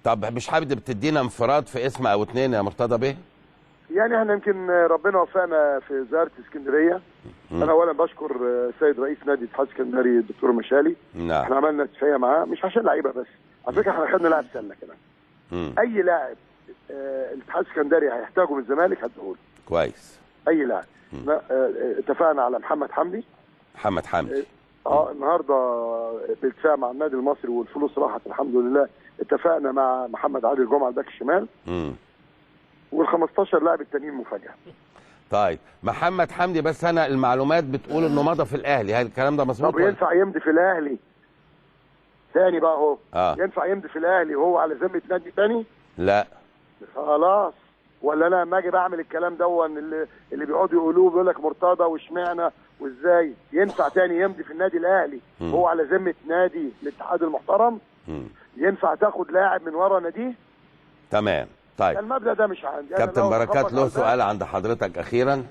طب مش حابب تدينا انفراد في اسم او اتنين يا مرتضى بيه؟ يعني احنا يمكن ربنا وفقنا في زياره اسكندريه. انا اولا بشكر السيد رئيس نادي اتحاد اسكندري الدكتور مشالي. نعم. احنا عملنا اتفاقيه معاه مش عشان لعيبه بس، على فكره احنا خدنا لاعب سله كمان. اي لاعب الاتحاد الاسكندري هيحتاجه من الزمالك هديهوله. كويس. اي لاعب. اتفقنا على محمد حمدي. محمد حمدي. النهارده بالاتفاق مع النادي المصري والفلوس راحت الحمد لله. اتفقنا مع محمد عادل جمعه الباك الشمال. وال 15 لاعب التانيين مفاجاه. طيب محمد حمدي، بس انا المعلومات بتقول انه مضى في الاهلي، هل الكلام ده مظبوط؟ طب ينفع يمضي في الاهلي تاني بقى اهو؟ ينفع يمضي في الاهلي وهو على ذمه نادي تاني؟ لا خلاص. ولا انا لما اجي بعمل الكلام ده اللي بيقعدوا يقولوه بيقول لك مرتضى واشمعنى وازاي ينفع تاني يمضي في النادي الاهلي هو على ذمه نادي الاتحاد المحترم؟ ينفع تاخد لاعب من ورا ناديه؟ تمام. طيب المبدا ده مش عندي. كابتن بركات له سؤال عند حضرتك اخيرا.